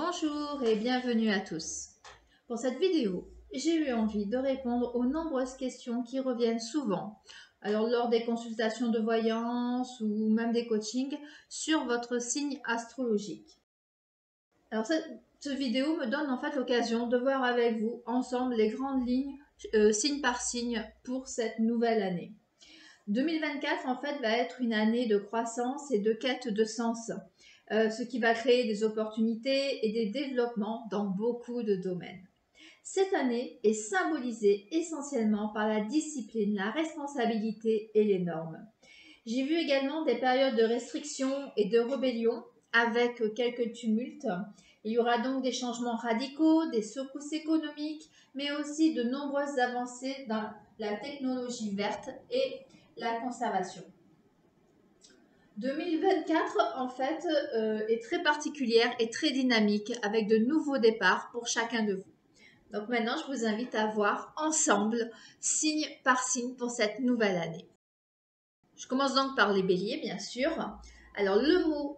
Bonjour et bienvenue à tous. Pour cette vidéo, j'ai eu envie de répondre aux nombreuses questions qui reviennent souvent, alors lors des consultations de voyance ou même des coachings, sur votre signe astrologique. Alors cette vidéo me donne en fait l'occasion de voir avec vous ensemble les grandes lignes, signe par signe, pour cette nouvelle année. 2024 en fait va être une année de croissance et de quête de sens, ce qui va créer des opportunités et des développements dans beaucoup de domaines. Cette année est symbolisée essentiellement par la discipline, la responsabilité et les normes. J'ai vu également des périodes de restriction et de rébellion avec quelques tumultes. Il y aura donc des changements radicaux, des secousses économiques, mais aussi de nombreuses avancées dans la technologie verte et la conservation. 2024 en fait est très particulière et très dynamique avec de nouveaux départs pour chacun de vous. Donc maintenant je vous invite à voir ensemble signe par signe pour cette nouvelle année. Je commence donc par les béliers bien sûr. Alors le mot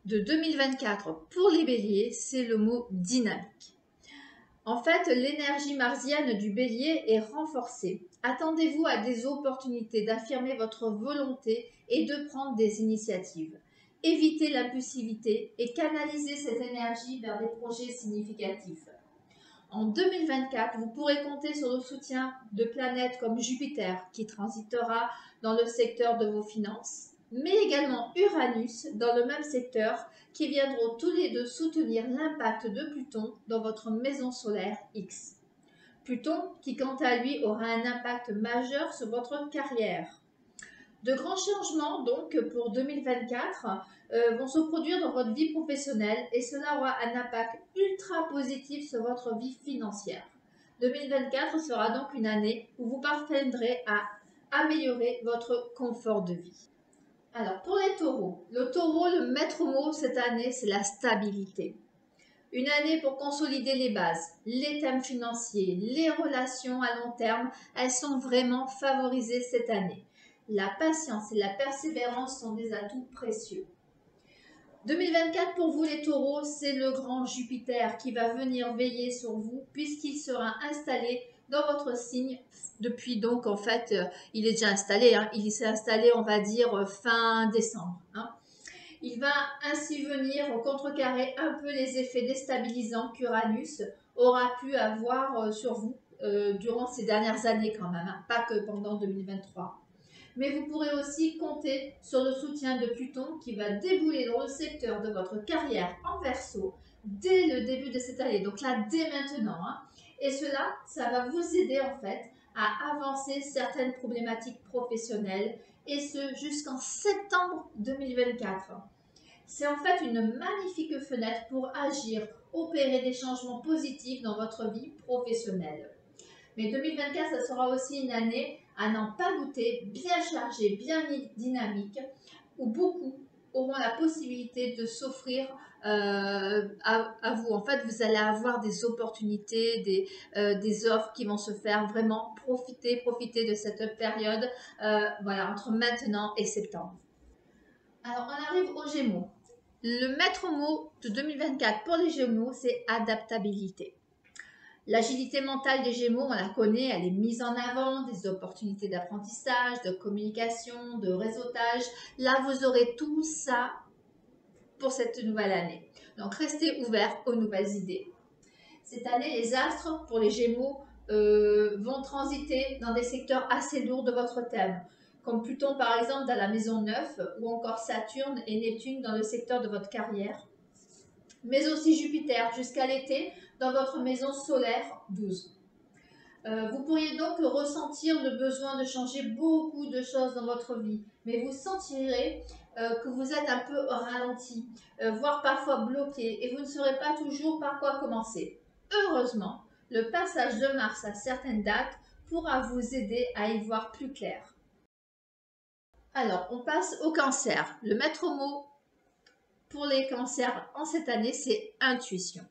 de 2024 pour les béliers, c'est le mot dynamique. En fait, l'énergie marsienne du bélier est renforcée. Attendez-vous à des opportunités d'affirmer votre volonté et de prendre des initiatives. Évitez l'impulsivité et canalisez cette énergie vers des projets significatifs. En 2024, vous pourrez compter sur le soutien de planètes comme Jupiter qui transitera dans le secteur de vos finances, mais également Uranus dans le même secteur qui viendront tous les deux soutenir l'impact de Pluton dans votre maison solaire X. Pluton qui quant à lui aura un impact majeur sur votre carrière. De grands changements donc pour 2024 vont se produire dans votre vie professionnelle et cela aura un impact ultra positif sur votre vie financière. 2024 sera donc une année où vous parviendrez à améliorer votre confort de vie. Alors pour les taureaux, le maître mot cette année c'est la stabilité. Une année pour consolider les bases, les thèmes financiers, les relations à long terme, elles sont vraiment favorisées cette année. La patience et la persévérance sont des atouts précieux. 2024 pour vous les taureaux, c'est le grand Jupiter qui va venir veiller sur vous puisqu'il sera installé dans votre signe depuis donc en fait, il est déjà installé, il s'est installé on va dire fin décembre. Il va ainsi venir contrecarrer un peu les effets déstabilisants qu'Uranus aura pu avoir sur vous durant ces dernières années quand même, pas que pendant 2023. Mais vous pourrez aussi compter sur le soutien de Pluton qui va débouler dans le secteur de votre carrière en Verseau dès le début de cette année, donc là dès maintenant. Et cela, ça va vous aider en fait à avancer certaines problématiques professionnelles et ce jusqu'en septembre 2024. C'est en fait une magnifique fenêtre pour agir, opérer des changements positifs dans votre vie professionnelle. Mais 2024, ça sera aussi une année à n'en pas douter, bien chargée, bien dynamique, où beaucoup auront la possibilité de s'offrir à vous. En fait, vous allez avoir des opportunités, des offres qui vont se faire vraiment profiter de cette période voilà, entre maintenant et septembre. Alors, on arrive aux Gémeaux. Le maître mot de 2024 pour les Gémeaux, c'est adaptabilité. L'agilité mentale des Gémeaux, on la connaît, elle est mise en avant, des opportunités d'apprentissage, de communication, de réseautage. Là, vous aurez tout ça pour cette nouvelle année. Donc, restez ouverts aux nouvelles idées. Cette année, les astres pour les Gémeaux vont transiter dans des secteurs assez lourds de votre thème, comme Pluton par exemple dans la maison 9 ou encore Saturne et Neptune dans le secteur de votre carrière, mais aussi Jupiter jusqu'à l'été dans votre maison solaire 12. Vous pourriez donc ressentir le besoin de changer beaucoup de choses dans votre vie, mais vous sentirez que vous êtes un peu ralenti, voire parfois bloqué, et vous ne saurez pas toujours par quoi commencer. Heureusement, le passage de Mars à certaines dates pourra vous aider à y voir plus clair. Alors, on passe au cancer. Le maître mot pour les cancers en cette année, c'est intuition.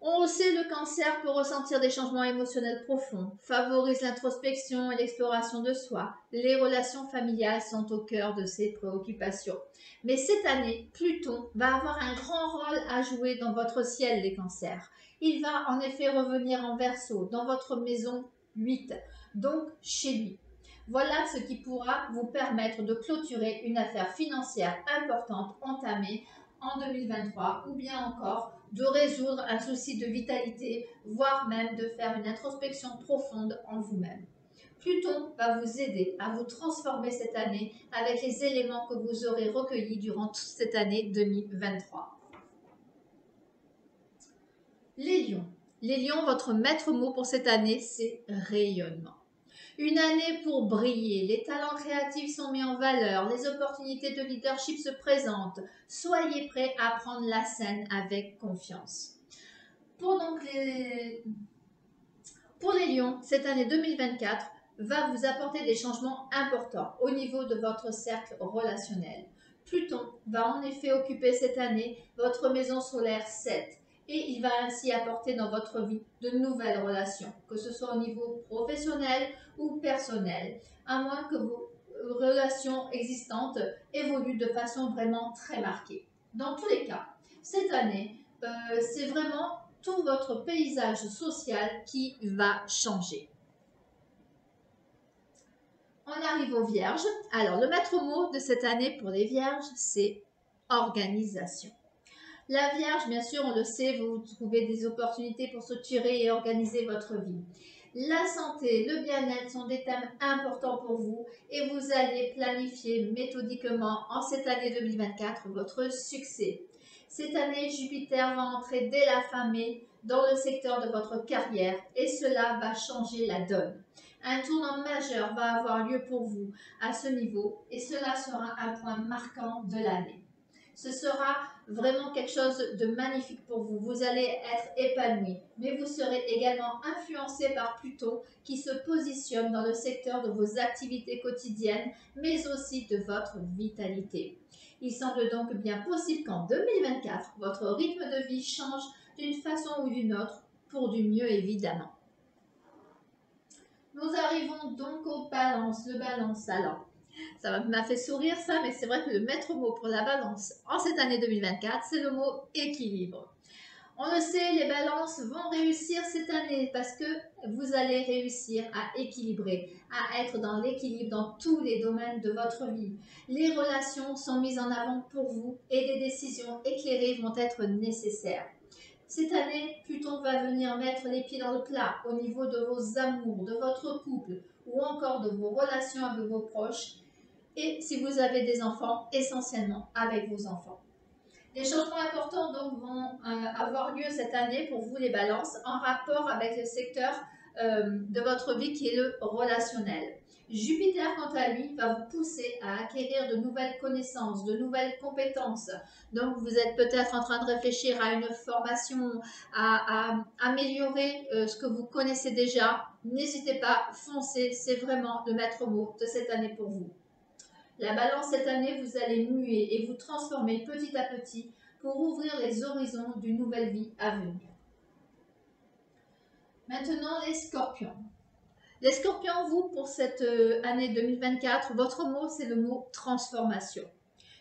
On le sait, le cancer peut ressentir des changements émotionnels profonds, favorise l'introspection et l'exploration de soi. Les relations familiales sont au cœur de ses préoccupations. Mais cette année, Pluton va avoir un grand rôle à jouer dans votre ciel, les cancers. Il va en effet revenir en Verseau, dans votre maison 8, donc chez lui. Voilà ce qui pourra vous permettre de clôturer une affaire financière importante entamée en 2023 ou bien encore de résoudre un souci de vitalité, voire même de faire une introspection profonde en vous-même. Pluton va vous aider à vous transformer cette année avec les éléments que vous aurez recueillis durant toute cette année 2023. Les lions. Les lions, votre maître mot pour cette année, c'est rayonnement. Une année pour briller, les talents créatifs sont mis en valeur, les opportunités de leadership se présentent. Soyez prêts à prendre la scène avec confiance. Pour les lions, cette année 2024 va vous apporter des changements importants au niveau de votre cercle relationnel. Pluton va en effet occuper cette année votre maison solaire 7 et il va ainsi apporter dans votre vie de nouvelles relations, que ce soit au niveau professionnel ou personnel, à moins que vos relations existantes évoluent de façon vraiment très marquée. Dans tous les cas, cette année, c'est vraiment tout votre paysage social qui va changer. On arrive aux Vierges. Alors, le maître mot de cette année pour les Vierges, c'est organisation. La Vierge, bien sûr, on le sait, vous trouvez des opportunités pour structurer et organiser votre vie. La santé, le bien-être sont des thèmes importants pour vous et vous allez planifier méthodiquement en cette année 2024 votre succès. Cette année, Jupiter va entrer dès la fin mai dans le secteur de votre carrière et cela va changer la donne. Un tournant majeur va avoir lieu pour vous à ce niveau et cela sera un point marquant de l'année. Ce sera vraiment quelque chose de magnifique pour vous. Vous allez être épanoui, mais vous serez également influencé par Pluton qui se positionne dans le secteur de vos activités quotidiennes, mais aussi de votre vitalité. Il semble donc bien possible qu'en 2024, votre rythme de vie change d'une façon ou d'une autre, pour du mieux évidemment. Nous arrivons donc aux balances, le balance alors. Ça m'a fait sourire ça, mais c'est vrai que le maître mot pour la balance en cette année 2024, c'est le mot équilibre. On le sait, les balances vont réussir cette année parce que vous allez réussir à équilibrer, à être dans l'équilibre dans tous les domaines de votre vie. Les relations sont mises en avant pour vous et des décisions éclairées vont être nécessaires. Cette année, Pluton va venir mettre les pieds dans le plat au niveau de vos amours, de votre couple ou encore de vos relations avec vos proches et si vous avez des enfants, essentiellement avec vos enfants. Des changements importants donc vont avoir lieu cette année pour vous les balances en rapport avec le secteur de votre vie qui est le relationnel. Jupiter, quant à lui, va vous pousser à acquérir de nouvelles connaissances, de nouvelles compétences. Donc, vous êtes peut-être en train de réfléchir à une formation, à améliorer ce que vous connaissez déjà. N'hésitez pas, foncez, c'est vraiment le maître mot de cette année pour vous. La balance cette année, vous allez muer et vous transformer petit à petit pour ouvrir les horizons d'une nouvelle vie à venir. Maintenant, les scorpions. Les scorpions, vous, pour cette année 2024, votre mot, c'est le mot transformation.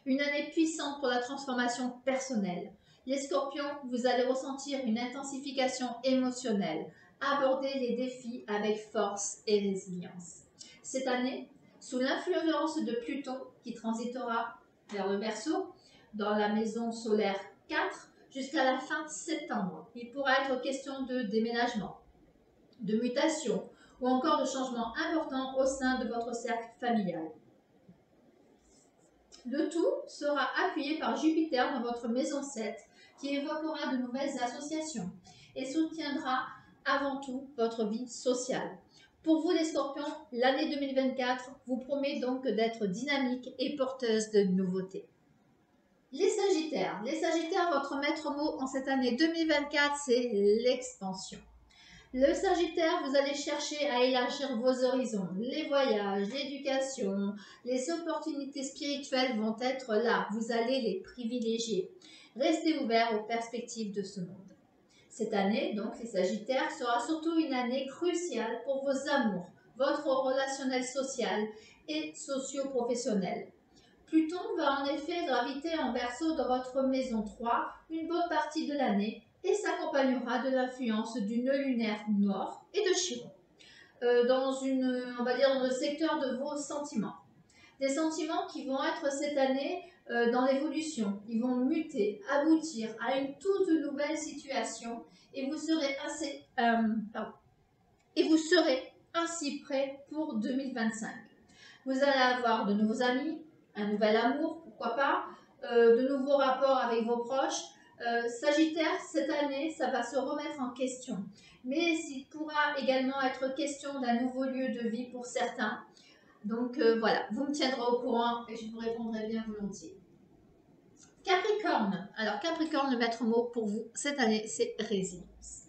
Une année puissante pour la transformation personnelle. Les scorpions, vous allez ressentir une intensification émotionnelle. Aborder les défis avec force et résilience. Cette année, sous l'influence de Pluton qui transitera vers le Verseau dans la maison solaire 4 jusqu'à la fin septembre, il pourra être question de déménagement, de mutation ou encore de changements importants au sein de votre cercle familial. Le tout sera appuyé par Jupiter dans votre maison 7 qui évoquera de nouvelles associations et soutiendra avant tout votre vie sociale. Pour vous les scorpions, l'année 2024 vous promet donc d'être dynamique et porteuse de nouveautés. Les sagittaires, votre maître mot en cette année 2024, c'est l'expansion. Le Sagittaire, vous allez chercher à élargir vos horizons. Les voyages, l'éducation, les opportunités spirituelles vont être là. Vous allez les privilégier. Restez ouvert aux perspectives de ce monde. Cette année, donc, les Sagittaires, sera surtout une année cruciale pour vos amours, votre relationnel social et socio-professionnel. Pluton va en effet graviter en Verseau dans votre maison 3 une bonne partie de l'année et s'accompagnera de l'influence du nœud lunaire nord et de Chiron on va dire, dans le secteur de vos sentiments. Des sentiments qui vont être cette année dans l'évolution. Ils vont muter, aboutir à une toute nouvelle situation et vous serez ainsi prêt pour 2025. Vous allez avoir de nouveaux amis, un nouvel amour, pourquoi pas, de nouveaux rapports avec vos proches. Sagittaire, cette année, ça va se remettre en question. Mais il pourra également être question d'un nouveau lieu de vie pour certains. Donc voilà, vous me tiendrez au courant et je vous répondrai bien volontiers. Capricorne. Alors Capricorne, le maître mot pour vous cette année, c'est résilience.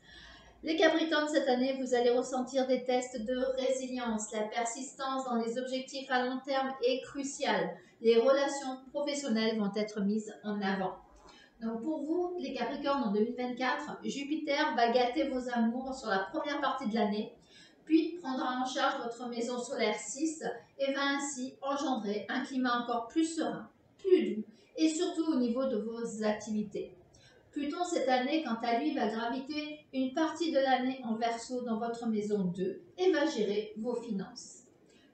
Les Capricornes, cette année, vous allez ressentir des tests de résilience. La persistance dans les objectifs à long terme est cruciale. Les relations professionnelles vont être mises en avant. Donc pour vous, les Capricornes, en 2024, Jupiter va gâter vos amours sur la première partie de l'année, puis prendra en charge votre maison solaire 6 et va ainsi engendrer un climat encore plus serein, plus doux et surtout au niveau de vos activités. Pluton, cette année, quant à lui, va graviter une partie de l'année en Verseau dans votre maison 2 et va gérer vos finances.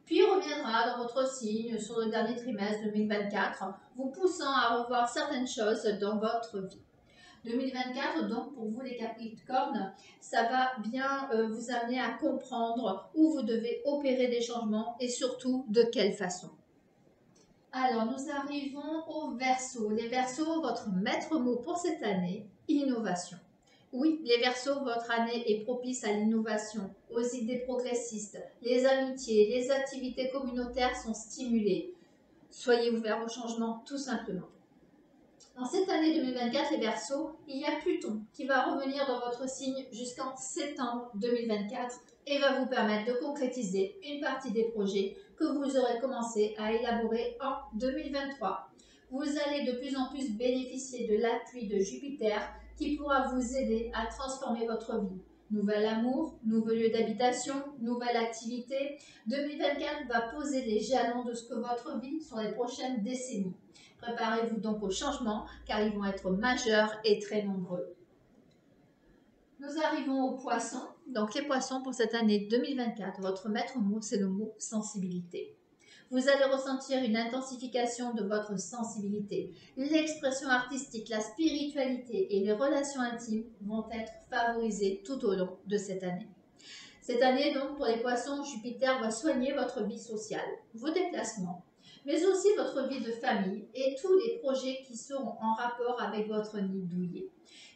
Puis il reviendra dans votre signe sur le dernier trimestre 2024, vous poussant à revoir certaines choses dans votre vie. 2024, donc pour vous les Capricornes, ça va bien vous amener à comprendre où vous devez opérer des changements et surtout de quelle façon. Alors, nous arrivons au Verseau. Les Verseaux, votre maître mot pour cette année, innovation. Oui, les Verseaux, votre année est propice à l'innovation, aux idées progressistes. Les amitiés, les activités communautaires sont stimulées. Soyez ouverts au changement, tout simplement. En cette année 2024, les Verseaux, il y a Pluton qui va revenir dans votre signe jusqu'en septembre 2024 et va vous permettre de concrétiser une partie des projets que vous aurez commencé à élaborer en 2023. Vous allez de plus en plus bénéficier de l'appui de Jupiter qui pourra vous aider à transformer votre vie. Nouvel amour, nouveau lieu d'habitation, nouvelle activité. 2024 va poser les jalons de ce que votre vie sur les prochaines décennies. Préparez-vous donc aux changements car ils vont être majeurs et très nombreux. Nous arrivons aux poissons. Donc les poissons pour cette année 2024, votre maître mot, c'est le mot sensibilité. Vous allez ressentir une intensification de votre sensibilité. L'expression artistique, la spiritualité et les relations intimes vont être favorisées tout au long de cette année. Cette année, donc, pour les poissons, Jupiter va soigner votre vie sociale, vos déplacements, mais aussi votre vie de famille et tous les projets qui seront en rapport avec votre nid douillet.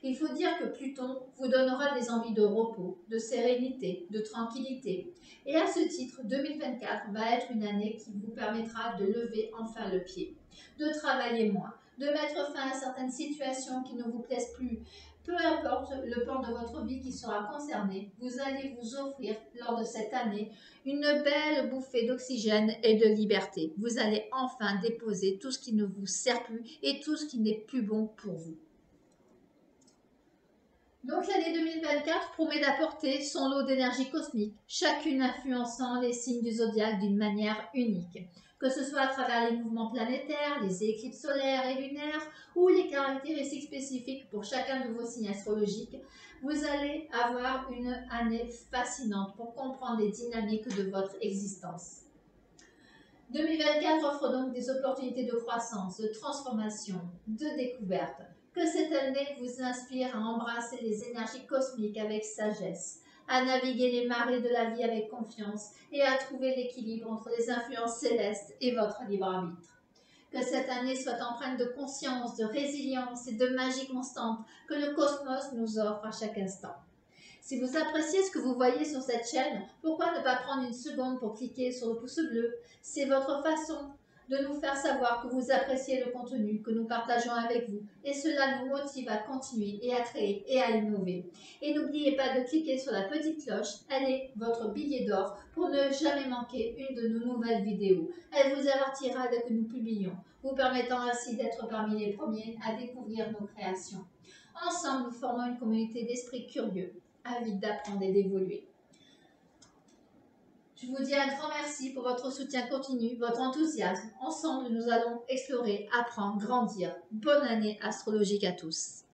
Il faut dire que Pluton vous donnera des envies de repos, de sérénité, de tranquillité. Et à ce titre, 2024 va être une année qui vous permettra de lever enfin le pied, de travailler moins, de mettre fin à certaines situations qui ne vous plaisent plus. Peu importe le pan de votre vie qui sera concerné, vous allez vous offrir lors de cette année une belle bouffée d'oxygène et de liberté. Vous allez enfin déposer tout ce qui ne vous sert plus et tout ce qui n'est plus bon pour vous. Donc l'année 2024 promet d'apporter son lot d'énergie cosmique, chacune influençant les signes du zodiaque d'une manière unique. Que ce soit à travers les mouvements planétaires, les éclipses solaires et lunaires ou les caractéristiques spécifiques pour chacun de vos signes astrologiques, vous allez avoir une année fascinante pour comprendre les dynamiques de votre existence. 2024 offre donc des opportunités de croissance, de transformation, de découverte. Que cette année vous inspire à embrasser les énergies cosmiques avec sagesse, à naviguer les marées de la vie avec confiance et à trouver l'équilibre entre les influences célestes et votre libre arbitre. Que cette année soit empreinte de conscience, de résilience et de magie constante que le cosmos nous offre à chaque instant. Si vous appréciez ce que vous voyez sur cette chaîne, pourquoi ne pas prendre une seconde pour cliquer sur le pouce bleu? C'est votre façon de nous faire savoir que vous appréciez le contenu que nous partageons avec vous et cela nous motive à continuer et à créer et à innover. Et n'oubliez pas de cliquer sur la petite cloche, elle est votre billet d'or pour ne jamais manquer une de nos nouvelles vidéos. Elle vous avertira dès que nous publions, vous permettant ainsi d'être parmi les premiers à découvrir nos créations. Ensemble, nous formons une communauté d'esprits curieux, avides d'apprendre et d'évoluer. Je vous dis un grand merci pour votre soutien continu, votre enthousiasme. Ensemble, nous allons explorer, apprendre, grandir. Bonne année astrologique à tous.